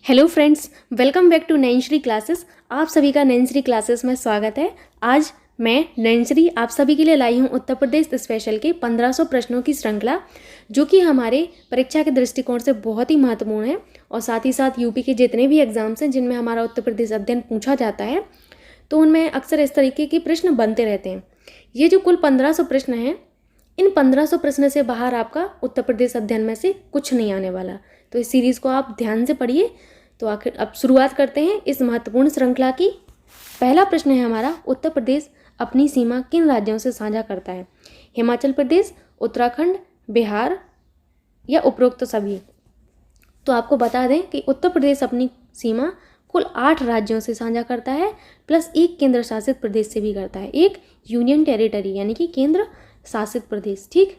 Hello friends, welcome back to Nainshree classes. आप सभी का नैनश्री क्लासेस में स्वागत है। आज मैं नैनश्री आप सभी के लिए लाई हूँ उत्तर प्रदेश स्पेशल के 1500 प्रश्नों की श्रृंखला, जो कि हमारे परीक्षा के दृष्टिकोण से बहुत ही महत्वपूर्ण है और साथ ही साथ यूपी के जितने भी एग्जाम्स हैं जिनमें हमारा उत्तर प्रदेश अध्ययन पूछा जाता है, तो उनमें अक्सर इस तरीके के प्रश्न बनते रहते हैं। ये जो कुल 1500 प्रश्न हैं, इन 1500 प्रश्न से बाहर आपका उत्तर प्रदेश अध्ययन में से कुछ नहीं आने वाला। तो इस सीरीज़ को आप ध्यान से पढ़िए। तो आखिर अब शुरुआत करते हैं इस महत्वपूर्ण श्रृंखला की। पहला प्रश्न है हमारा, उत्तर प्रदेश अपनी सीमा किन राज्यों से साझा करता है? हिमाचल प्रदेश, उत्तराखंड, बिहार या उपरोक्त सभी? तो आपको बता दें कि उत्तर प्रदेश अपनी सीमा कुल 8 राज्यों से साझा करता है, प्लस एक केंद्र शासित प्रदेश से भी करता है, एक यूनियन टेरिटरी यानी कि केंद्र शासित प्रदेश। ठीक,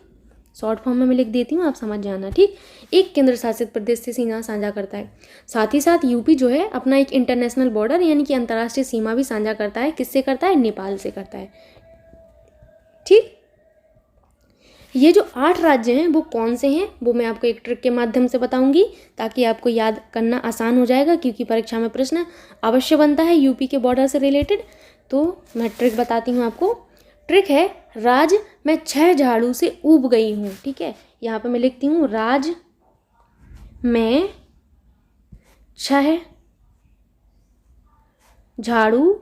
शॉर्ट फॉर्म में मैं लिख देती हूँ, आप समझ जाना। ठीक, एक केंद्र शासित प्रदेश से सीमा साझा करता है। साथ ही साथ यूपी जो है अपना एक इंटरनेशनल बॉर्डर यानी कि अंतर्राष्ट्रीय सीमा भी साझा करता है। किससे करता है? नेपाल से करता है। ठीक, ये जो 8 राज्य हैं वो कौन से हैं वो मैं आपको एक ट्रिक के माध्यम से बताऊंगी, ताकि आपको याद करना आसान हो जाएगा, क्योंकि परीक्षा में प्रश्न अवश्य बनता है यूपी के बॉर्डर से रिलेटेड। तो मैं ट्रिक बताती हूँ आपको। ट्रिक है, राज मैं 6 झाड़ू से ऊब गई हूँ। ठीक है, यहाँ पे मैं लिखती हूँ, राज मैं 6 झाड़ू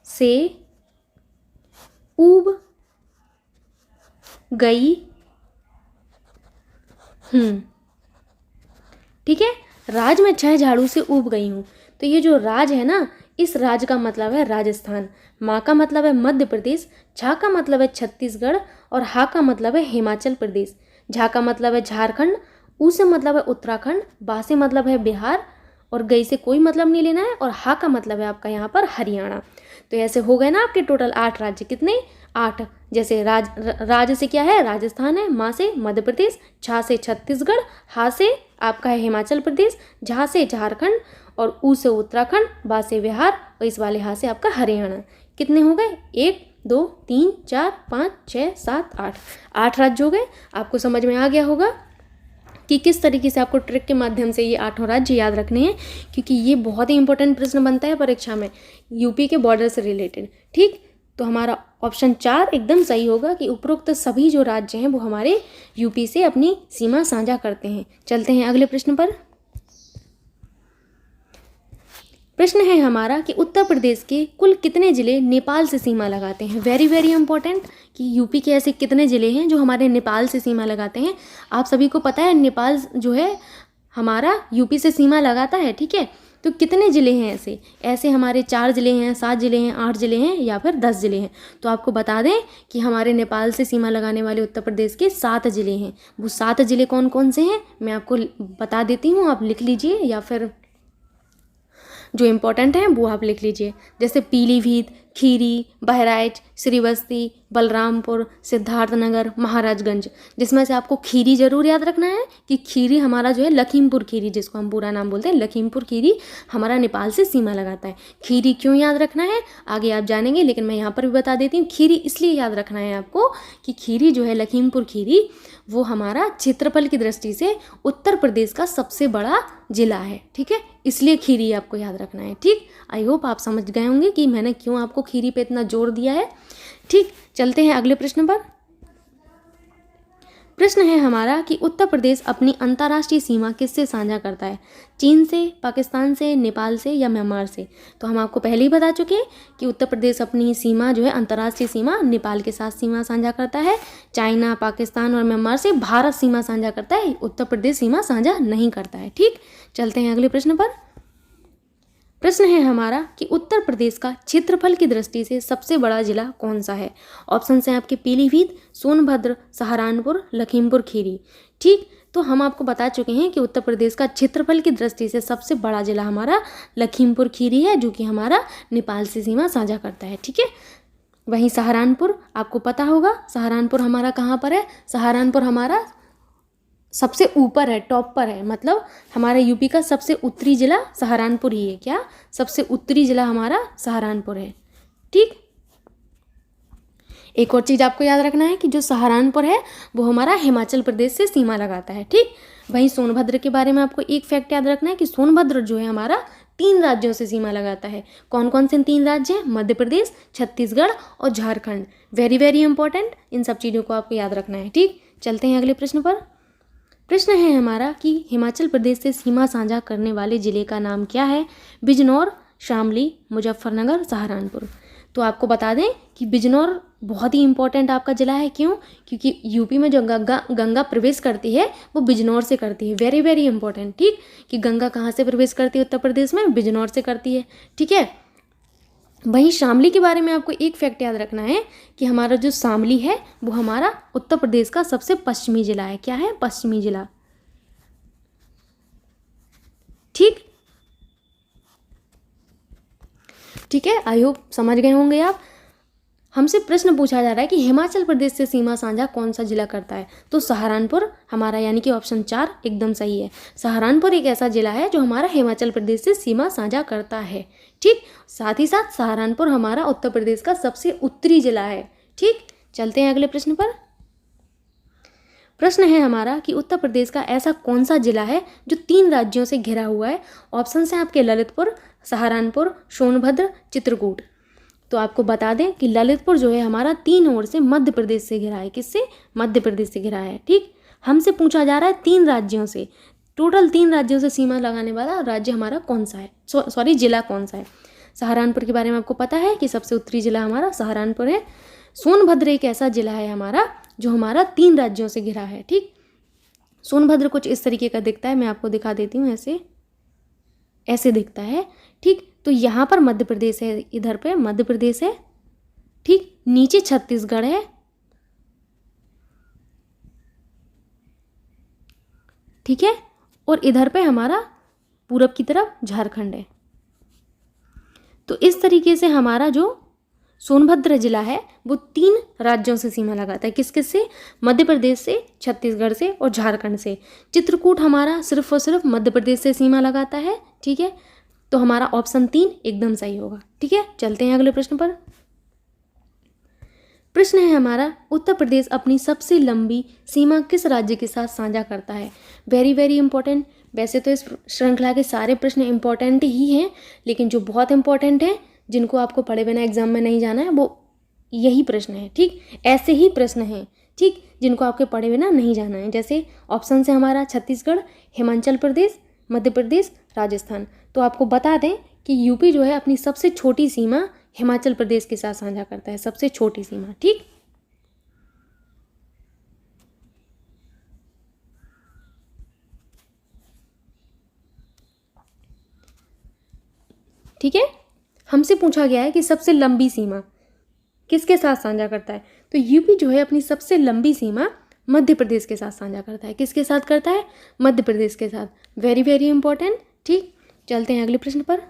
से ऊब गई हूँ। ठीक है, राज में 6 झाड़ू से ऊब गई हूँ। तो ये जो राज है ना, इस राज का मतलब है राजस्थान, माँ का मतलब है मध्य प्रदेश, झा का मतलब है छत्तीसगढ़ और हा का मतलब है हिमाचल प्रदेश। झा का मतलब है झारखंड, ऊ से मतलब है उत्तराखंड, बा से मतलब है बिहार और गई से कोई मतलब नहीं लेना है, और हा का मतलब है आपका यहाँ पर हरियाणा। तो ऐसे हो गए ना आपके टोटल 8 राज्य। कितने? 8। जैसे राज से क्या है? राजस्थान है, माँ से मध्य प्रदेश, झा से छत्तीसगढ़, हा से आपका है हिमाचल प्रदेश, झा से झारखंड और ऊ से उत्तराखंड, बा से बिहार और इस वाले हा से आपका हरियाणा। कितने हो गए? 1 2 3 4 5 6 7 8 8 राज्य हो गए। आपको समझ में आ गया होगा कि किस तरीके से आपको ट्रिक के माध्यम से ये 8 राज्य याद रखने हैं, क्योंकि ये बहुत ही इंपॉर्टेंट प्रश्न बनता है परीक्षा में यूपी के बॉर्डर से रिलेटेड। ठीक, तो हमारा ऑप्शन 4 एकदम सही होगा कि उपरोक्त सभी जो राज्य हैं वो हमारे यूपी से अपनी सीमा साझा करते हैं। चलते हैं अगले प्रश्न पर। प्रश्न है हमारा कि उत्तर प्रदेश के कुल कितने जिले नेपाल से सीमा लगाते हैं? वेरी वेरी इंपॉर्टेंट कि यूपी के ऐसे कितने ज़िले हैं जो हमारे नेपाल से सीमा लगाते हैं। आप सभी को पता है नेपाल जो है हमारा यूपी से सीमा लगाता है। ठीक है, तो कितने ज़िले हैं ऐसे? ऐसे हमारे 4 ज़िले हैं, 7 ज़िले हैं, 8 ज़िले हैं या फिर 10 ज़िले हैं। तो आपको बता दें कि हमारे नेपाल से सीमा लगाने वाले उत्तर प्रदेश के 7 ज़िले हैं। वो 7 ज़िले कौन कौन से हैं मैं आपको बता देती हूँ, आप लिख लीजिए, या फिर जो इम्पोर्टेंट हैं वो आप लिख लीजिए। जैसे पीलीभीत, खीरी, बहराइच, श्रीबस्ती, बलरामपुर, सिद्धार्थनगर, महाराजगंज। जिसमें से आपको खीरी जरूर याद रखना है कि खीरी हमारा जो है लखीमपुर खीरी, जिसको हम पूरा नाम बोलते हैं लखीमपुर खीरी, हमारा नेपाल से सीमा लगाता है। खीरी क्यों याद रखना है आगे आप जानेंगे, लेकिन मैं यहाँ पर भी बता देती हूँ। खीरी इसलिए याद रखना है आपको कि खीरी जो है लखीमपुर खीरी वो हमारा क्षेत्रफल की दृष्टि से उत्तर प्रदेश का सबसे बड़ा जिला है। ठीक है, इसलिए खीरी आपको याद रखना है। ठीक, आई होप आप समझ गए होंगे कि मैंने क्यों आपको खीरी पे इतना जोर दिया है। ठीक, चलते हैं अगले प्रश्न पर। प्रश्न है हमारा कि उत्तर प्रदेश अपनी अंतर्राष्ट्रीय सीमा किससे साझा करता है? चीन से, पाकिस्तान से, नेपाल से या म्यांमार से? तो हम आपको पहले ही बता चुके हैं कि उत्तर प्रदेश अपनी सीमा जो है अंतर्राष्ट्रीय सीमा नेपाल के साथ सीमा साझा करता है। चाइना, पाकिस्तान और म्यांमार से भारत सीमा साझा करता है, उत्तर प्रदेश सीमा साझा नहीं करता है। ठीक, चलते हैं अगले प्रश्न पर। प्रश्न है हमारा कि उत्तर प्रदेश का क्षेत्रफल की दृष्टि से सबसे बड़ा जिला कौन सा है? ऑप्शन हैं आपके पीलीभीत, सोनभद्र, सहारनपुर, लखीमपुर खीरी। ठीक, तो हम आपको बता चुके हैं कि उत्तर प्रदेश का क्षेत्रफल की दृष्टि से सबसे बड़ा जिला हमारा लखीमपुर खीरी है, जो कि हमारा नेपाल से सीमा साझा करता है। ठीक है, वहीं सहारनपुर आपको पता होगा, सहारनपुर हमारा कहाँ पर है? सहारनपुर हमारा सबसे ऊपर है, टॉप पर है, मतलब हमारे यूपी का सबसे उत्तरी जिला सहारनपुर ही है। क्या? सबसे उत्तरी जिला हमारा सहारनपुर है। ठीक, एक और चीज़ आपको याद रखना है कि जो सहारनपुर है वो हमारा हिमाचल प्रदेश से सीमा लगाता है, ठीक। वहीं सोनभद्र के बारे में आपको एक फैक्ट याद रखना है कि सोनभद्र जो है हमारा 3 राज्यों से सीमा लगाता है। कौन कौन से 3 राज्य हैं? मध्य प्रदेश, छत्तीसगढ़ और झारखंड। वेरी वेरी इंपॉर्टेंट, इन सब चीज़ों को आपको याद रखना है, ठीक। चलते हैं अगले प्रश्न पर। प्रश्न है हमारा कि हिमाचल प्रदेश से सीमा साझा करने वाले जिले का नाम क्या है? बिजनौर, शामली, मुजफ्फरनगर, सहारनपुर। तो आपको बता दें कि बिजनौर बहुत ही इंपॉर्टेंट आपका ज़िला है। क्यों? क्योंकि यूपी में जो गंगा प्रवेश करती है वो बिजनौर से करती है। वेरी वेरी इंपॉर्टेंट, ठीक, कि गंगा कहाँ से प्रवेश करती है उत्तर प्रदेश में? बिजनौर से करती है, ठीक है। वहीं शामली के बारे में आपको एक फैक्ट याद रखना है कि हमारा जो शामली है वो हमारा उत्तर प्रदेश का सबसे पश्चिमी जिला है। क्या है? पश्चिमी जिला, ठीक। ठीक है, आई होप समझ गए होंगे आप। हमसे प्रश्न पूछा जा रहा है कि हिमाचल प्रदेश से सीमा साझा कौन सा जिला करता है? तो सहारनपुर हमारा, यानी कि ऑप्शन 4 एकदम सही है। सहारनपुर एक ऐसा जिला है जो हमारा हिमाचल प्रदेश से सीमा साझा करता है, ठीक। साथ ही साथ सहारनपुर हमारा उत्तर प्रदेश का सबसे उत्तरी जिला है, ठीक। चलते हैं अगले प्रश्न पर। प्रश्न है हमारा कि उत्तर प्रदेश का ऐसा कौन सा जिला है जो 3 राज्यों से घिरा हुआ है? ऑप्शन है आपके ललितपुर, सहारनपुर, सोनभद्र, चित्रकूट। तो आपको बता दें कि ललितपुर जो है हमारा 3 ओर से मध्य प्रदेश से घिरा है। किससे? मध्य प्रदेश से घिरा है, ठीक। हमसे पूछा जा रहा है 3 राज्यों से, टोटल 3 राज्यों से सीमा लगाने वाला राज्य हमारा कौन सा है, सॉरी जिला कौन सा है। सहारनपुर के बारे में आपको पता है कि सबसे उत्तरी जिला हमारा सहारनपुर है। सोनभद्र एक ऐसा जिला है हमारा जो हमारा 3 राज्यों से घिरा है, ठीक। सोनभद्र कुछ इस तरीके का दिखता है, मैं आपको दिखा देती हूँ, ऐसे दिखता है, ठीक। तो यहाँ पर मध्य प्रदेश है, इधर पे मध्य प्रदेश है, ठीक। नीचे छत्तीसगढ़ है, ठीक है। और इधर पे हमारा पूरब की तरफ झारखंड है। तो इस तरीके से हमारा जो सोनभद्र जिला है वो 3 राज्यों से सीमा लगाता है। किस किस से? मध्य प्रदेश से, छत्तीसगढ़ से और झारखंड से। चित्रकूट हमारा सिर्फ और सिर्फ मध्य प्रदेश से सीमा लगाता है, ठीक है। तो हमारा ऑप्शन 3 एकदम सही होगा, ठीक है। चलते हैं अगले प्रश्न पर। प्रश्न है हमारा, उत्तर प्रदेश अपनी सबसे लंबी सीमा किस राज्य के साथ साझा करता है? Very very important. वैसे तो इस श्रृंखला के सारे प्रश्न इंपॉर्टेंट ही हैं, लेकिन जो बहुत इंपॉर्टेंट हैं, जिनको आपको पढ़े बिना एग्जाम में नहीं जाना है, वो यही प्रश्न है, ठीक। ऐसे ही प्रश्न हैं, ठीक, जिनको आपके पढ़े बिना नहीं जाना है। जैसे ऑप्शन से हमारा छत्तीसगढ़, हिमाचल प्रदेश, मध्य प्रदेश, राजस्थान। तो आपको बता दें कि यूपी जो है अपनी सबसे छोटी सीमा हिमाचल प्रदेश के साथ साझा करता है, सबसे छोटी सीमा, ठीक। ठीक है, हमसे पूछा गया है कि सबसे लंबी सीमा किसके साथ साझा करता है? तो यूपी जो है अपनी सबसे लंबी सीमा मध्य प्रदेश के साथ साझा करता है। किसके साथ करता है? मध्य प्रदेश के साथ। वेरी वेरी इंपॉर्टेंट, ठीक। चलते हैं अगले प्रश्न पर।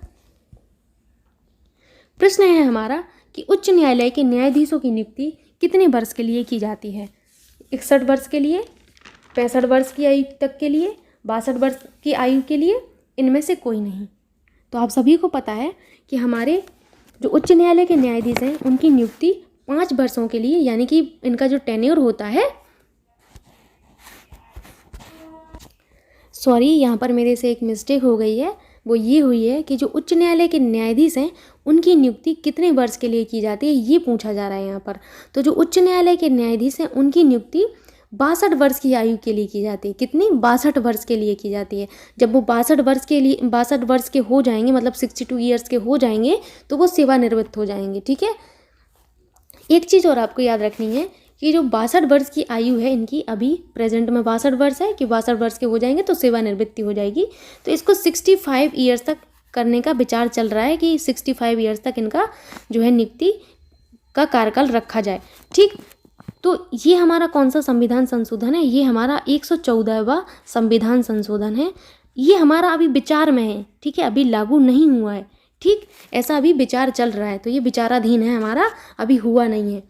प्रश्न है हमारा कि उच्च न्यायालय के न्यायाधीशों की नियुक्ति कितने वर्ष के लिए की जाती है? 61 वर्ष के लिए, 65 वर्ष की आयु तक के लिए, 62 वर्ष की आयु के लिए, इनमें से कोई नहीं। तो आप सभी को पता है कि हमारे जो उच्च न्यायालय के न्यायाधीश हैं उनकी नियुक्ति 5 वर्षों के लिए, यानी कि इनका जो टेन्योर होता है, सॉरी यहाँ पर मेरे से एक मिस्टेक हो गई है, वो ये हुई है कि जो उच्च न्यायालय के न्यायाधीश हैं उनकी नियुक्ति कितने वर्ष के लिए की जाती है, ये पूछा जा रहा है यहाँ पर। तो जो उच्च न्यायालय के न्यायाधीश हैं उनकी नियुक्ति 62 वर्ष की आयु के लिए की जाती है। कितनी? 62 वर्ष के लिए की जाती है। जब वो 62 वर्ष के हो जाएंगे, मतलब 62 ईयर्स के हो जाएंगे, तो वो सेवानिवृत्त हो जाएंगे, ठीक है। एक चीज़ और आपको याद रखनी है कि जो 62 वर्ष की आयु है इनकी, अभी प्रेजेंट में 62 वर्ष है कि 62 वर्ष के हो जाएंगे तो सेवानिवृत्ति हो जाएगी। तो इसको 65 ईयर्स तक करने का विचार चल रहा है कि 65 ईयर्स तक इनका जो है नियुक्ति का कार्यकाल रखा जाए, ठीक। तो ये हमारा कौन सा संविधान संशोधन है? ये हमारा 114वां संविधान संशोधन है। ये हमारा अभी विचार में है, ठीक है, अभी लागू नहीं हुआ है, ठीक। ऐसा अभी विचार चल रहा है, तो ये विचाराधीन है हमारा, अभी हुआ नहीं है,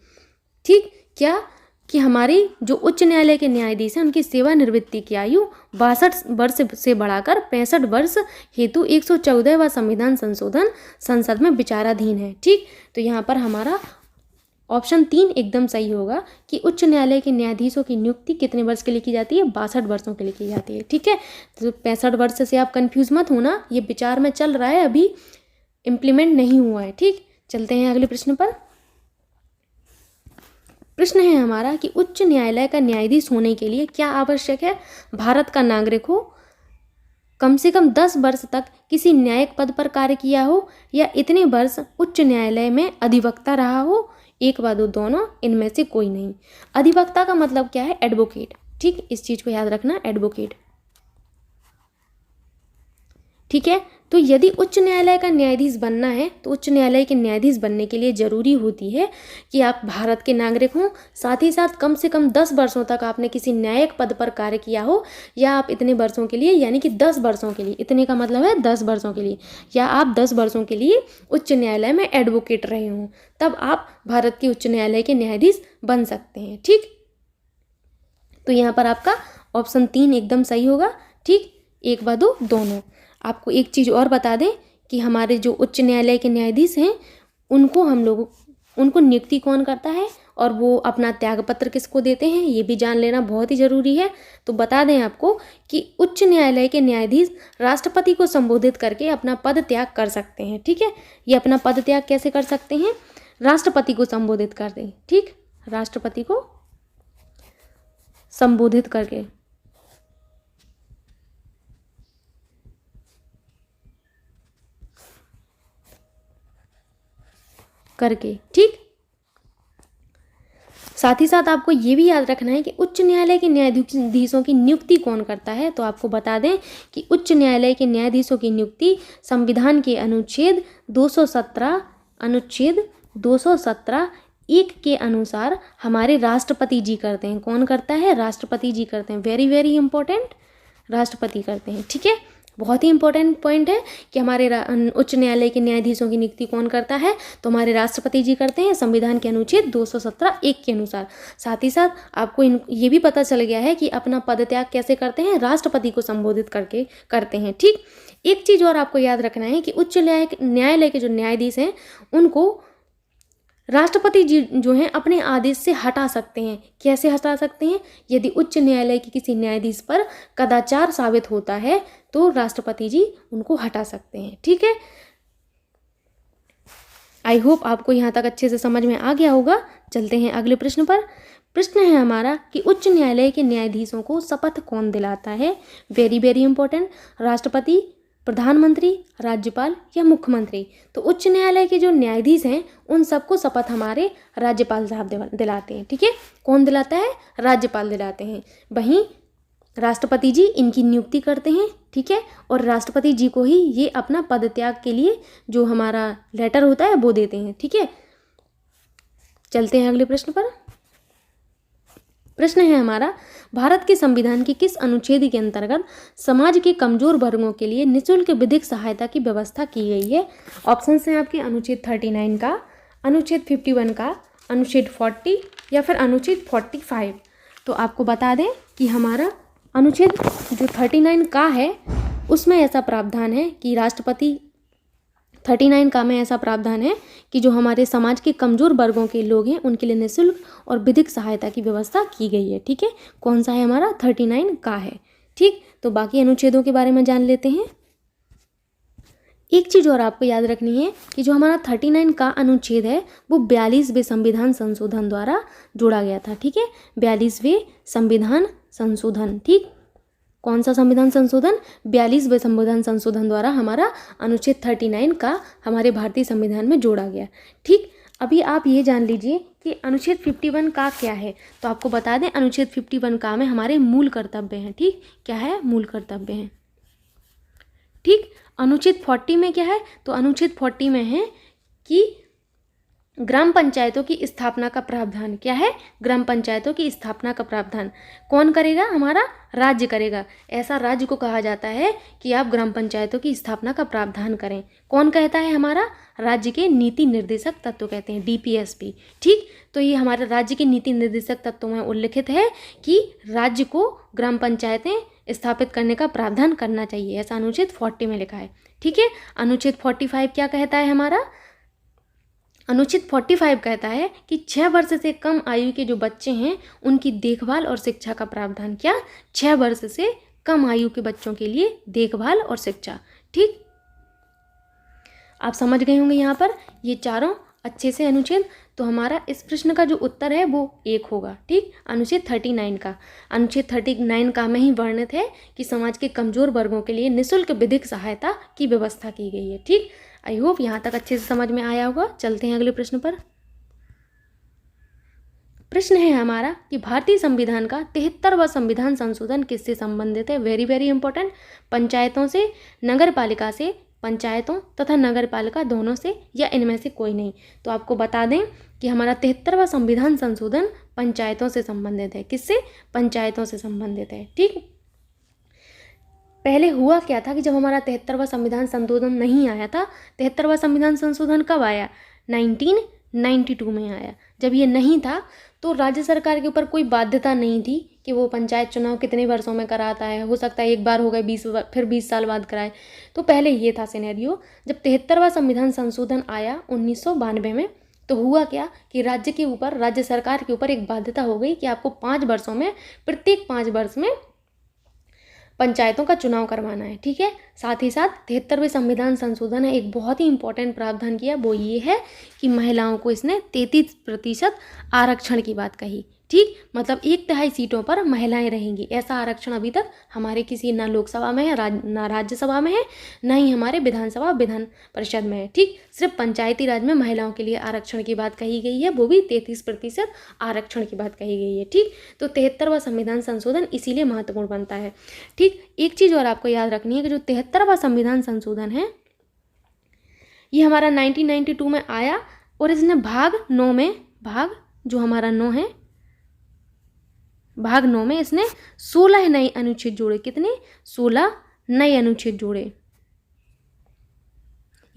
ठीक। क्या कि हमारी जो उच्च न्यायालय के न्यायाधीश हैं उनकी सेवानिवृत्ति की आयु 62 वर्ष से बढ़ाकर 65 वर्ष हेतु 114वां संविधान संशोधन संसद में विचाराधीन है, ठीक। तो यहाँ पर हमारा ऑप्शन 3 एकदम सही होगा कि उच्च न्यायालय के न्यायाधीशों की नियुक्ति कितने वर्ष के लिए की जाती है? 62 वर्षों के लिए की जाती है। ठीक है, तो 65 वर्ष से आप कंफ्यूज मत होना, ये विचार में चल रहा है, अभी इम्प्लीमेंट नहीं हुआ है। ठीक, चलते हैं अगले प्रश्न पर। प्रश्न है हमारा कि उच्च न्यायालय का न्यायाधीश होने के लिए क्या आवश्यक है? भारत का नागरिक हो, कम से कम 10 वर्ष तक किसी न्यायिक पद पर कार्य किया हो, या इतने वर्ष उच्च न्यायालय में अधिवक्ता रहा हो, एक व दोनों, इनमें से कोई नहीं। अधिवक्ता का मतलब क्या है? एडवोकेट। ठीक, इस चीज को याद रखना, एडवोकेट। ठीक है, तो यदि उच्च न्यायालय का न्यायाधीश बनना है तो उच्च न्यायालय के न्यायाधीश बनने के लिए जरूरी होती है कि आप भारत के नागरिक हों, साथ ही साथ कम से कम 10 वर्षों तक आपने किसी न्यायिक पद पर कार्य किया हो, या आप इतने वर्षों के लिए, यानी कि 10 वर्षों के लिए, इतने का मतलब है 10 वर्षों के लिए, या आप 10 वर्षों के लिए उच्च न्यायालय में एडवोकेट रहे हों, तब आप भारत के उच्च न्यायालय के न्यायाधीश बन सकते हैं। ठीक, तो यहाँ पर आपका ऑप्शन 3 एकदम सही होगा। ठीक, 1 व 2 दोनों। आपको एक चीज़ और बता दें कि हमारे जो उच्च न्यायालय के न्यायाधीश हैं उनको नियुक्ति कौन करता है और वो अपना त्यागपत्र किसको देते हैं, ये भी जान लेना बहुत ही ज़रूरी है। तो बता दें आपको कि उच्च न्यायालय के न्यायाधीश राष्ट्रपति को संबोधित करके अपना पद त्याग कर सकते हैं। ठीक है, ये अपना पद त्याग कैसे कर सकते हैं? राष्ट्रपति को संबोधित कर दें। ठीक, राष्ट्रपति को संबोधित करके ठीक, साथ ही साथ आपको ये भी याद रखना है कि उच्च न्यायालय के न्यायाधीशों की नियुक्ति कौन करता है। तो आपको बता दें कि उच्च न्यायालय के न्यायाधीशों की नियुक्ति संविधान के अनुच्छेद 217 1 के अनुसार हमारे राष्ट्रपति जी करते हैं। कौन करता है? राष्ट्रपति जी करते हैं। वेरी वेरी इंपॉर्टेंट, राष्ट्रपति करते हैं। ठीक है, बहुत ही इंपॉर्टेंट पॉइंट है कि हमारे उच्च न्यायालय के न्यायाधीशों की नियुक्ति कौन करता है? तो हमारे राष्ट्रपति जी करते हैं, संविधान के अनुच्छेद 217 1 के अनुसार। साथ ही साथ आपको ये भी पता चल गया है कि अपना पदत्याग कैसे करते हैं? राष्ट्रपति को संबोधित करके करते हैं। ठीक, एक चीज़ और आपको याद रखना है कि उच्च न्यायालय के जो न्यायाधीश हैं उनको राष्ट्रपति जी जो हैं अपने आदेश से हटा सकते हैं। कैसे हटा सकते हैं? यदि उच्च न्यायालय के किसी न्यायाधीश पर कदाचार साबित होता है तो राष्ट्रपति जी उनको हटा सकते हैं। ठीक है, आई होप आपको यहाँ तक अच्छे से समझ में आ गया होगा। चलते हैं अगले प्रश्न पर। प्रश्न है हमारा कि उच्च न्यायालय के न्यायाधीशों को शपथ कौन दिलाता है? वेरी वेरी इंपॉर्टेंट, राष्ट्रपति, प्रधानमंत्री, राज्यपाल या मुख्यमंत्री? तो उच्च न्यायालय के जो न्यायाधीश हैं उन सबको शपथ हमारे राज्यपाल साहब दिलाते हैं। ठीक है, कौन दिलाता है? राज्यपाल दिलाते हैं। वहीं राष्ट्रपति जी इनकी नियुक्ति करते हैं। ठीक है, और राष्ट्रपति जी को ही ये अपना पदत्याग के लिए जो हमारा लेटर होता है वो देते हैं। ठीक है, चलते हैं अगले प्रश्न पर। प्रश्न है हमारा, भारत के संविधान के किस अनुच्छेद के अंतर्गत समाज के कमजोर वर्गों के लिए निःशुल्क विधिक सहायता की व्यवस्था की गई है? ऑप्शन हैं आपके अनुच्छेद 39 का, अनुच्छेद 51 का, अनुच्छेद 40 या फिर अनुच्छेद 45। तो आपको बता दें कि हमारा अनुच्छेद जो 39 का है उसमें ऐसा प्रावधान है कि राष्ट्रपति 39 का में ऐसा प्रावधान है कि जो हमारे समाज के कमज़ोर वर्गों के लोग हैं उनके लिए निःशुल्क और विधिक सहायता की व्यवस्था की गई है। ठीक है, कौन सा है? हमारा 39 का है। ठीक, तो बाकी अनुच्छेदों के बारे में जान लेते हैं। एक चीज़ और आपको याद रखनी है कि जो हमारा 39 का अनुच्छेद है वो 42वें संविधान संशोधन द्वारा जोड़ा गया था। ठीक है, 42वें संविधान संशोधन। ठीक, कौन सा संविधान संशोधन? 42वें संविधान संशोधन द्वारा हमारा अनुच्छेद 39 का हमारे भारतीय संविधान में जोड़ा गया। ठीक, अभी आप ये जान लीजिए कि अनुच्छेद 51 का क्या है। तो आपको बता दें अनुच्छेद 51 का में हमारे मूल कर्तव्य हैं। ठीक, क्या है? मूल कर्तव्य हैं। ठीक, अनुच्छेद 40 में क्या है? तो अनुच्छेद 40 में है कि ग्राम पंचायतों की स्थापना का प्रावधान। क्या है? ग्राम पंचायतों की स्थापना का प्रावधान कौन करेगा? हमारा राज्य करेगा। ऐसा राज्य को कहा जाता है कि आप ग्राम पंचायतों की स्थापना का प्रावधान करें। कौन कहता है? हमारा राज्य के नीति निर्देशक तत्व कहते हैं, DPSP। ठीक, तो ये हमारे राज्य के नीति निर्देशक तत्वों में उल्लिखित है कि राज्य को ग्राम पंचायतें स्थापित करने का प्रावधान करना चाहिए। ऐसा अनुच्छेद 40 में लिखा है। ठीक है, अनुच्छेद 45 क्या कहता है? हमारा अनुच्छेद 45 कहता है कि 6 वर्ष से कम आयु के जो बच्चे हैं उनकी देखभाल और शिक्षा का प्रावधान। क्या? 6 वर्ष से कम आयु के बच्चों के लिए देखभाल और शिक्षा। ठीक, आप समझ गए होंगे यहाँ पर ये चारों अच्छे से अनुच्छेद। तो हमारा इस प्रश्न का जो उत्तर है वो 1 होगा। ठीक, अनुच्छेद 39 का। अनुच्छेद 39 का में ही वर्णित है कि समाज के कमजोर वर्गों के लिए निःशुल्क विधिक सहायता की व्यवस्था की गई है। ठीक, आई होप यहाँ तक अच्छे से समझ में आया होगा। चलते हैं अगले प्रश्न पर। प्रश्न है हमारा कि भारतीय संविधान का 73वां संविधान संशोधन किससे संबंधित है? Very very important. पंचायतों से, नगर पालिका से, पंचायतों तथा नगर पालिका दोनों से, या इनमें से कोई नहीं। तो आपको बता दें कि हमारा 73वां संविधान संशोधन पंचायतों से संबंधित है। किससे? पंचायतों से संबंधित है। ठीक, पहले हुआ क्या था कि जब हमारा 73वां संविधान संशोधन नहीं आया था, 73वां संविधान संशोधन कब आया? 1992 में आया। जब ये नहीं था तो राज्य सरकार के ऊपर कोई बाध्यता नहीं थी कि वो पंचायत चुनाव कितने वर्षों में कराता है। हो सकता है एक बार हो गए, फिर 20 साल बाद कराए। तो पहले ये था सिनेरियो। जब 73वां संविधान संशोधन आया 1992 में, तो हुआ क्या कि राज्य सरकार के ऊपर एक बाध्यता हो गई कि आपको 5 वर्षों में, प्रत्येक 5 वर्ष में पंचायतों का चुनाव करवाना है। ठीक है, साथ ही साथ 73वें संविधान संशोधन ने एक बहुत ही इंपॉर्टेंट प्रावधान किया, वो ये है कि महिलाओं को इसने 33% आरक्षण की बात कही। ठीक, मतलब 1/3 सीटों पर महिलाएं रहेंगी। ऐसा आरक्षण अभी तक हमारे किसी ना लोकसभा में है, ना राज्यसभा में है, ना ही हमारे विधान परिषद में है। ठीक, सिर्फ पंचायती राज में महिलाओं के लिए आरक्षण की बात कही गई है, वो भी 33% आरक्षण की बात कही गई है। ठीक, तो 73वां संविधान संशोधन इसीलिए महत्वपूर्ण बनता है। ठीक, एक चीज़ और आपको याद रखनी है कि जो 73वां संविधान संशोधन है ये हमारा 1992 में आया, और इसने भाग 9 में इसने 16 नए अनुच्छेद जोड़े। कितने? 16 नए अनुच्छेद जोड़े।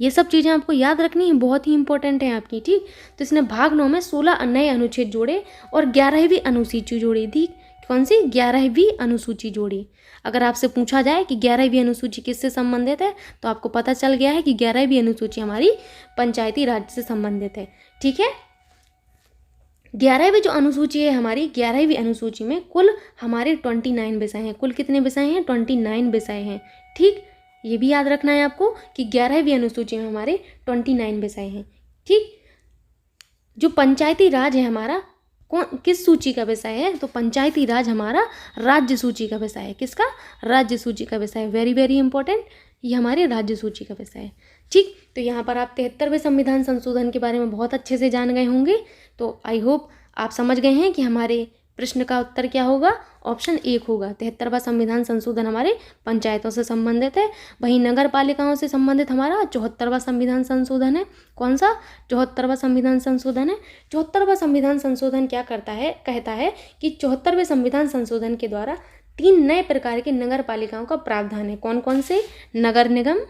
ये सब चीज़ें आपको याद रखनी है, बहुत ही इंपॉर्टेंट है आपकी। ठीक, तो इसने भाग 9 में 16 नए अनुच्छेद जोड़े और 11वीं अनुसूची जोड़ी थी। कौन सी? 11वीं अनुसूची जोड़ी। अगर आपसे पूछा जाए कि 11वीं अनुसूची किससे संबंधित है, तो आपको पता चल गया है कि 11वीं अनुसूची हमारी पंचायती राज से संबंधित है। ठीक है, 11वीं जो अनुसूची है हमारी, 11वीं अनुसूची में कुल हमारे 29 विषय हैं। कुल कितने विषय हैं? 29 विषय हैं। ठीक, ये भी याद रखना है आपको कि 11वीं अनुसूची में हमारे 29 विषय हैं। ठीक, जो पंचायती राज है हमारा किस सूची का विषय है? तो पंचायती राज हमारा राज्य सूची का विषय है। किसका? राज्य सूची का विषय है। वेरी वेरी इंपॉर्टेंट, ये हमारे राज्य सूची का विषय है। ठीक, तो यहाँ पर आप 73वें संविधान संशोधन के बारे में बहुत अच्छे से जान गए होंगे। तो आई होप आप समझ गए हैं कि हमारे प्रश्न का उत्तर क्या होगा? ऑप्शन 1 होगा। 73वां संविधान संशोधन हमारे पंचायतों से संबंधित है। वहीं नगर पालिकाओं से संबंधित हमारा 74वां संविधान संशोधन है। कौन सा? 74वां संविधान संशोधन है। 74वां संविधान संशोधन क्या करता है? कहता है कि 74वें संविधान संशोधन के द्वारा 3 नए प्रकार के नगर पालिकाओं का प्रावधान है। कौन कौन से? नगर निगम,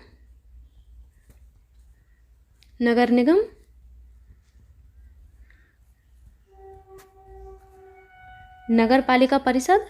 नगर पालिका परिषद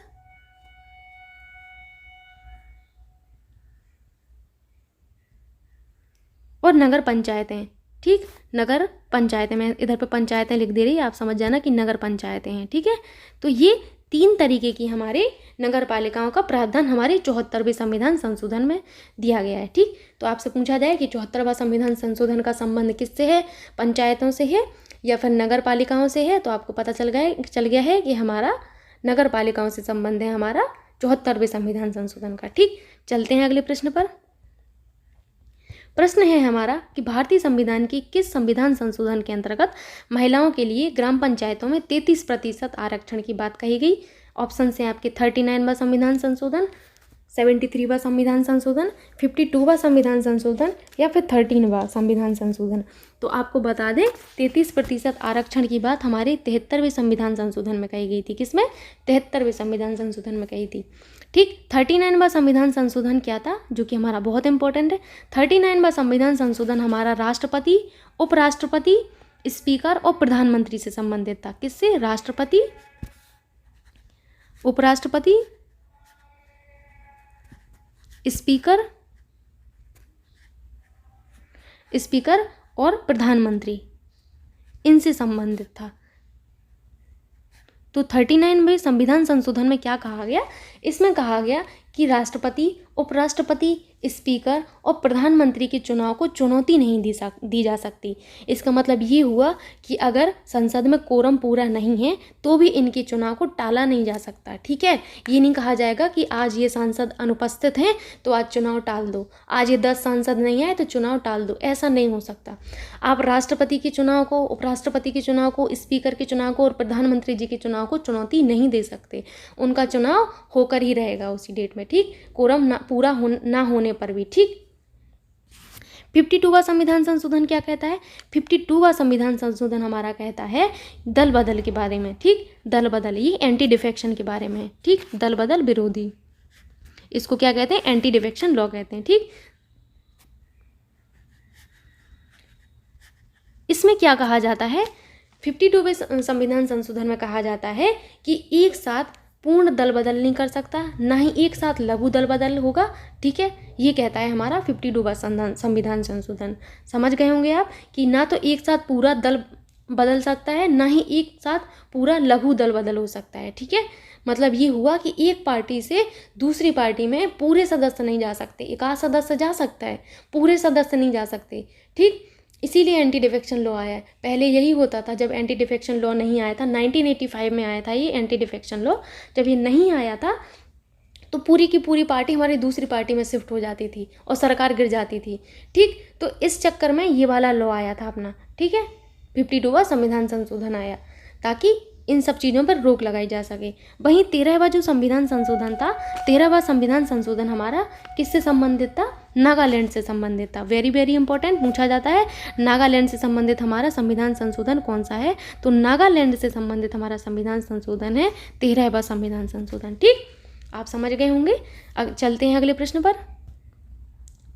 और नगर पंचायतें। ठीक, नगर पंचायतें, मैं इधर पे पंचायतें लिख दे रही, आप समझ जाना कि नगर पंचायतें हैं। ठीक है, तो ये 3 तरीके की हमारे नगर पालिकाओं का प्रावधान हमारे 74वें संविधान संशोधन में दिया गया है। ठीक, तो आपसे पूछा जाए कि 74वां संविधान संशोधन का संबंध किससे है? पंचायतों से है या फिर नगर पालिकाओं से है? तो आपको पता चल गया है कि हमारा नगर पालिकाओं से संबंध है हमारा 74वें संविधान संशोधन का। ठीक, चलते हैं अगले प्रश्न पर। प्रश्न है हमारा कि भारतीय संविधान की किस संविधान संशोधन के अंतर्गत महिलाओं के लिए ग्राम पंचायतों में 33% आरक्षण की बात कही गई? ऑप्शन से आपके 39वां संविधान संशोधन, 73वां संविधान संशोधन, 52वां संविधान संशोधन या फिर 13वां संविधान संशोधन। तो आपको बता दें 33% आरक्षण की बात हमारे 73वें संविधान संशोधन में कही गई थी। किसमें? 73वें संविधान संशोधन में कही थी। ठीक, 39वां संविधान संशोधन क्या था, जो कि हमारा बहुत इंपॉर्टेंट है। 39वां संविधान संशोधन हमारा राष्ट्रपति, उपराष्ट्रपति, स्पीकर और प्रधानमंत्री से संबंधित था। किससे? राष्ट्रपति, उपराष्ट्रपति, स्पीकर और प्रधानमंत्री। इनसे संबंधित था। तो 39वें संविधान संशोधन में क्या कहा गया? इसमें कहा गया कि राष्ट्रपति, उपराष्ट्रपति, स्पीकर और प्रधानमंत्री के चुनाव को चुनौती नहीं दी जा सकती। इसका मतलब ये हुआ कि अगर संसद में कोरम पूरा नहीं है तो भी इनके चुनाव को टाला नहीं जा सकता। ठीक है, ये नहीं कहा जाएगा कि आज ये सांसद अनुपस्थित हैं तो आज चुनाव टाल दो, आज ये 10 सांसद नहीं आए तो चुनाव टाल दो, ऐसा नहीं हो सकता। आप राष्ट्रपति के चुनाव को, उपराष्ट्रपति के चुनाव को, स्पीकर के चुनाव को और प्रधानमंत्री जी के चुनाव को चुनौती नहीं दे सकते। उनका चुनाव होकर ही रहेगा उसी डेट में। ठीक, कोरम पूरा ना होने पर भी। ठीक, 52वां संविधान संशोधन क्या कहता है? 52वां संविधान संशोधन हमारा कहता है दल बदल के बारे में। ठीक, दल बदल, ये एंटी डिफेक्शन के बारे में। ठीक, दल बदल विरोधी, इसको क्या कहते हैं? एंटी डिफेक्शन लॉ कहते हैं। ठीक, इसमें क्या कहा जाता है? 52वें संविधान संशोधन में कहा जाता है कि एक साथ पूर्ण दल बदल नहीं कर सकता, ना ही एक साथ लघु दल बदल होगा। ठीक है, ये कहता है हमारा 52वां संविधान संशोधन। समझ गए होंगे आप कि ना तो एक साथ पूरा दल बदल सकता है, ना ही एक साथ पूरा लघु दल बदल हो सकता है। ठीक है, मतलब ये हुआ कि एक पार्टी से दूसरी पार्टी में पूरे सदस्य नहीं जा सकते, एक आध सदस्य जा सकता है, पूरे सदस्य नहीं जा सकते। ठीक, इसीलिए एंटी डिफेक्शन लॉ आया है। पहले यही होता था, जब एंटी डिफेक्शन लॉ नहीं आया था, 1985 में आया था ये एंटी डिफेक्शन लॉ। जब ये नहीं आया था तो पूरी की पूरी पार्टी हमारी दूसरी पार्टी में शिफ्ट हो जाती थी और सरकार गिर जाती थी। ठीक, तो इस चक्कर में ये वाला लॉ आया था अपना। ठीक है, 52वां संविधान संशोधन आया ताकि इन सब चीज़ों पर रोक लगाई जा सके। वहीं 13वां जो संविधान संशोधन था, 13वां संविधान संशोधन हमारा किससे संबंधित था? नागालैंड से संबंधित था। वेरी वेरी इंपॉर्टेंट, पूछा जाता है नागालैंड से संबंधित हमारा संविधान संशोधन कौन सा है? तो नागालैंड से संबंधित हमारा संविधान संशोधन है 13वां संविधान संशोधन। ठीक, आप समझ गए होंगे। चलते हैं अगले प्रश्न पर।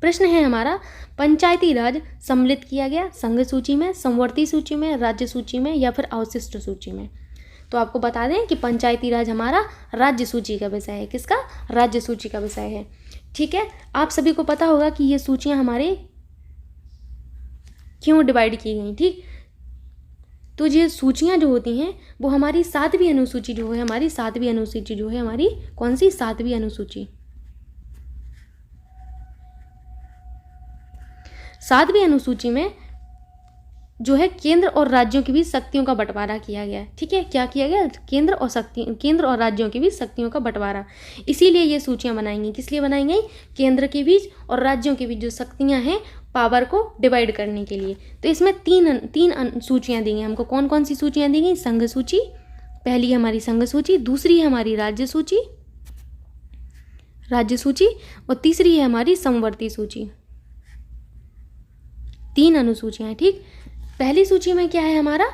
प्रश्न है हमारा, पंचायती राज सम्मिलित किया गया संघ सूची में, समवर्ती सूची में, राज्य सूची में या फिर अवशिष्ट सूची में? तो आपको बता दें कि पंचायती राज हमारा राज्य सूची का विषय है। किसका? राज्य सूची का विषय है। ठीक है, आप सभी को पता होगा कि ये सूचियां हमारे क्यों डिवाइड की गई। ठीक, तो ये सूचियां जो होती हैं वो हमारी 7वीं अनुसूची जो है, हमारी 7वीं अनुसूची जो है, हमारी कौन सी? 7वीं अनुसूची। 7वीं अनुसूची में जो है केंद्र और राज्यों के बीच शक्तियों का बंटवारा किया गया। ठीक है, क्या किया गया? केंद्र और राज्यों के बीच शक्तियों का बंटवारा। इसीलिए ये सूचियां बनाई गई। किस लिए बनाई गई? केंद्र के बीच और राज्यों के बीच जो शक्तियां हैं पावर को डिवाइड करने के लिए। तो इसमें तीन सूचियां दी गई हमको। कौन कौन सी सूचियां दी गई? संघ सूची, पहली हमारी संघ सूची, दूसरी है हमारी राज्य सूची और तीसरी है हमारी समवर्ती सूची। 3 अनुसूचियां हैं। ठीक, पहली सूची में क्या है हमारा?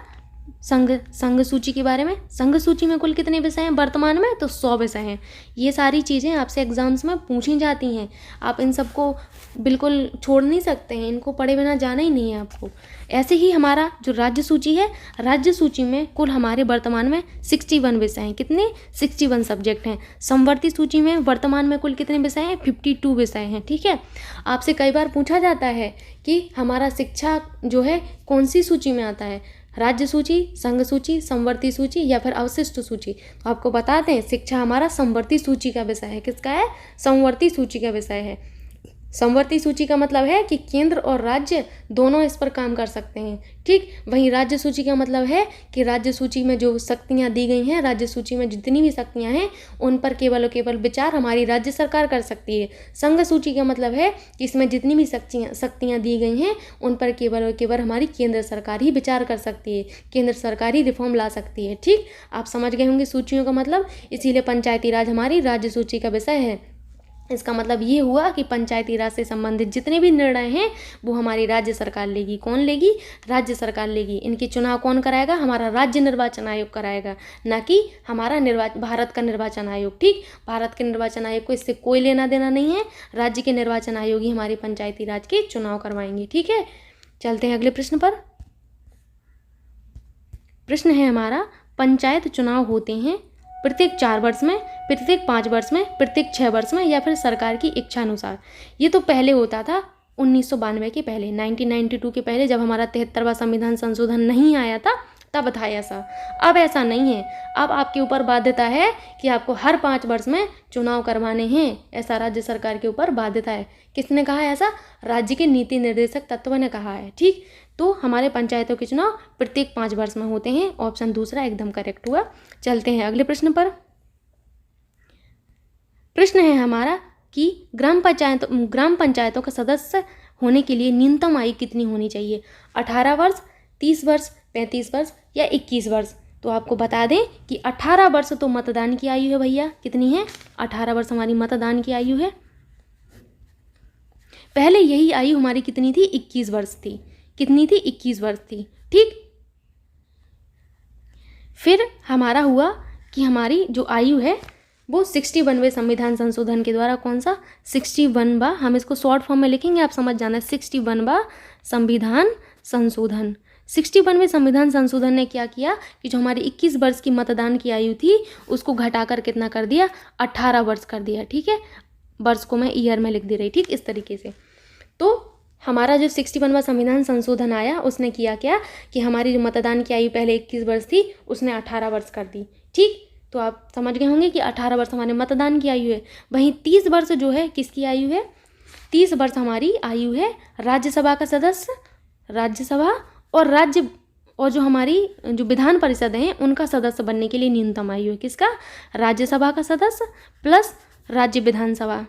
संघ सूची के बारे में। संघ सूची में कुल कितने विषय हैं वर्तमान में? तो 100 विषय हैं। ये सारी चीज़ें आपसे एग्जाम्स में पूछी जाती हैं, आप इन सबको बिल्कुल छोड़ नहीं सकते हैं, इनको पढ़े बिना जाना ही नहीं है आपको। ऐसे ही हमारा जो राज्य सूची है, राज्य सूची में कुल हमारे वर्तमान में 61 विषय हैं। कितने? 61 सब्जेक्ट हैं। समवर्ती सूची में वर्तमान में कुल कितने विषय हैं? 52 विषय हैं। ठीक है, आपसे कई बार पूछा जाता है कि हमारा शिक्षा जो है कौन सी सूची में आता है? राज्य सूची, संघ सूची, समवर्ती सूची या फिर अवशिष्ट सूची? तो आपको बता दें शिक्षा हमारा समवर्ती सूची का विषय है। किसका है? समवर्ती सूची का विषय है। समवर्ती सूची का मतलब है कि केंद्र और राज्य दोनों इस पर काम कर सकते हैं। ठीक, वहीं राज्य सूची का मतलब है कि राज्य सूची में जो शक्तियां दी गई हैं, राज्य सूची में जितनी भी शक्तियां हैं उन पर केवल और केवल विचार हमारी राज्य सरकार कर सकती है। संघ सूची का मतलब है कि इसमें जितनी भी शक्तियां दी गई हैं उन पर केवल और केवल हमारी केंद्र सरकार ही विचार कर सकती है, केंद्र सरकार ही रिफॉर्म ला सकती है। ठीक, आप समझ गए होंगे सूचियों का मतलब। इसीलिए पंचायती राज हमारी राज्य सूची का विषय है। इसका मतलब ये हुआ कि पंचायती राज से संबंधित जितने भी निर्णय हैं वो हमारी राज्य सरकार लेगी। कौन लेगी? राज्य सरकार लेगी। इनके चुनाव कौन कराएगा? हमारा राज्य निर्वाचन आयोग कराएगा, ना कि हमारा भारत का निर्वाचन आयोग। ठीक, भारत के निर्वाचन आयोग को इससे कोई लेना देना नहीं है। राज्य के निर्वाचन आयोग ही हमारे पंचायती राज के चुनाव करवाएंगे। ठीक है, चलते हैं अगले प्रश्न पर। प्रश्न है हमारा, पंचायत चुनाव होते हैं प्रत्येक 4 वर्ष में, प्रत्येक 5 वर्ष में, प्रत्येक 6 वर्ष में या फिर सरकार की इच्छा अनुसार? ये तो पहले होता था 1992 के पहले, 1992 के पहले, जब हमारा 73वां संविधान संशोधन नहीं आया था तब था ऐसा। अब ऐसा नहीं है, अब आपके ऊपर बाध्यता है कि आपको हर 5 वर्ष में चुनाव करवाने हैं, ऐसा राज्य सरकार के ऊपर बाध्यता है। किसने कहा है ऐसा? राज्य के नीति निर्देशक तत्व ने कहा है। ठीक, तो हमारे पंचायतों के चुनाव प्रत्येक 5 वर्ष में होते हैं। ऑप्शन दूसरा एकदम करेक्ट हुआ। चलते हैं अगले प्रश्न पर। प्रश्न है हमारा कि ग्राम पंचायतों का सदस्य होने के लिए न्यूनतम आयु कितनी होनी चाहिए? 18 वर्ष, 30 वर्ष, 35 वर्ष या 21 वर्ष? तो आपको बता दें कि 18 वर्ष तो मतदान की आयु है भैया। कितनी है? 18 वर्ष हमारी मतदान की आयु है। पहले यही आयु हमारी कितनी थी? 21 वर्ष थी। कितनी थी? 21 वर्ष थी। ठीक, फिर हमारा हुआ कि हमारी जो आयु है वो 61वें संविधान संशोधन के द्वारा, कौन सा? 61वां, हम इसको शॉर्ट फॉर्म में लिखेंगे, आप समझ जाना। 61वां संविधान संशोधन। 61वें संविधान संशोधन ने क्या किया कि जो हमारी 21 वर्ष की मतदान की आयु थी उसको घटाकर कितना कर दिया? 18 वर्ष कर दिया। ठीक है, वर्ष को मैं ईयर में लिख दे रही। ठीक, इस तरीके से। तो हमारा जो 61वां संविधान संशोधन आया उसने किया क्या कि हमारी जो मतदान की आयु पहले 21 वर्ष थी उसने 18 वर्ष कर दी। ठीक, तो आप समझ गए होंगे कि 18 वर्ष हमारे मतदान की आयु है। वहीं 30 वर्ष जो है किसकी आयु है? 30 वर्ष हमारी आयु है राज्यसभा का सदस्य, राज्यसभा और जो हमारी जो विधान परिषद हैं उनका सदस्य बनने के लिए न्यूनतम आयु है। किसका? राज्यसभा का सदस्य प्लस राज्य विधानसभा,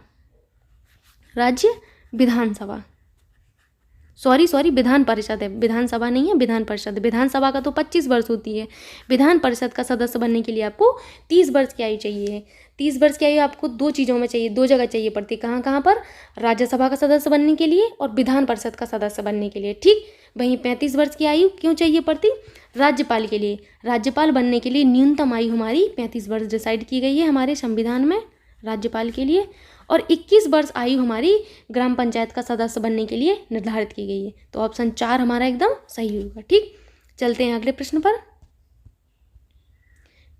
विधान परिषद है, विधानसभा नहीं है, विधान परिषद। विधानसभा का तो 25 वर्ष होती है। विधान परिषद का सदस्य बनने के लिए आपको 30 वर्ष की आयु चाहिए। 30 वर्ष की आयु आपको 2 चीज़ों में चाहिए, 2 जगह चाहिए पड़ती। कहाँ पर? राज्यसभा का सदस्य बनने के लिए और विधान परिषद का सदस्य बनने के लिए। ठीक, वहीं 35 वर्ष की आयु क्यों चाहिए पड़ती? राज्यपाल के लिए। राज्यपाल बनने के लिए न्यूनतम आयु हमारी 35 वर्ष डिसाइड की गई है हमारे संविधान में राज्यपाल के लिए, और 21 वर्ष आयु हमारी ग्राम पंचायत का सदस्य बनने के लिए निर्धारित की गई है। तो ऑप्शन 4 हमारा एकदम सही होगा। ठीक, चलते हैं अगले प्रश्न पर।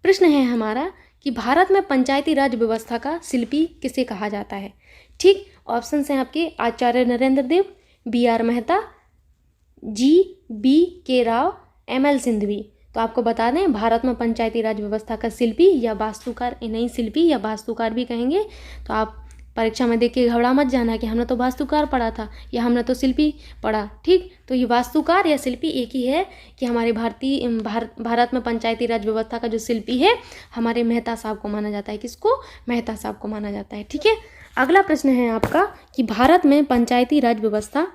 प्रश्न है हमारा कि भारत में पंचायती राज व्यवस्था का शिल्पी किसे कहा जाता है? ठीक, ऑप्शन हैं आपके आचार्य नरेंद्र देव, BR Mehta, GBK Rao, ML Singhvi. तो आपको बता दें भारत में पंचायती राज व्यवस्था का शिल्पी या वास्तुकार, नहीं शिल्पी या वास्तुकार भी कहेंगे। तो आप परीक्षा में देख के घबरा मत जाना कि हमने तो वास्तुकार पढ़ा था या हमने तो शिल्पी पढ़ा। ठीक, तो ये वास्तुकार या शिल्पी एक ही है कि हमारे भारत में पंचायती राज व्यवस्था का जो शिल्पी है हमारे मेहता साहब को माना जाता है। किसको? मेहता साहब को माना जाता है। ठीक है, अगला प्रश्न है आपका कि भारत में पंचायती राज व्यवस्था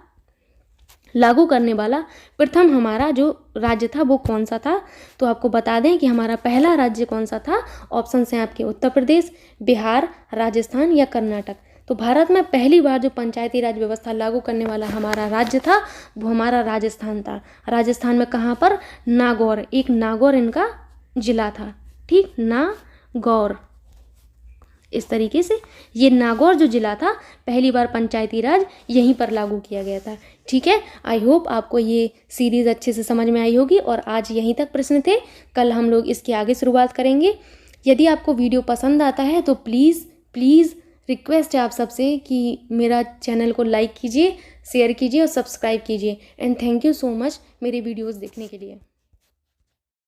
लागू करने वाला प्रथम हमारा जो राज्य था वो कौन सा था? तो आपको बता दें कि हमारा पहला राज्य कौन सा था? ऑप्शन हैं आपके उत्तर प्रदेश, बिहार, राजस्थान या कर्नाटक। तो भारत में पहली बार जो पंचायती राज व्यवस्था लागू करने वाला हमारा राज्य था वो हमारा राजस्थान था। राजस्थान में कहाँ पर? नागौर, एक नागौर इनका जिला था। ठीक, नागौर, इस तरीके से ये नागौर जो जिला था पहली बार पंचायती राज यहीं पर लागू किया गया था। ठीक है, आई होप आपको ये सीरीज़ अच्छे से समझ में आई होगी। और आज यहीं तक प्रश्न थे, कल हम लोग इसकी आगे शुरुआत करेंगे। यदि आपको वीडियो पसंद आता है तो प्लीज़ रिक्वेस्ट है आप सबसे कि मेरा चैनल को लाइक कीजिए, शेयर कीजिए और सब्सक्राइब कीजिए। And thank you so much मेरे वीडियोज़ देखने के लिए।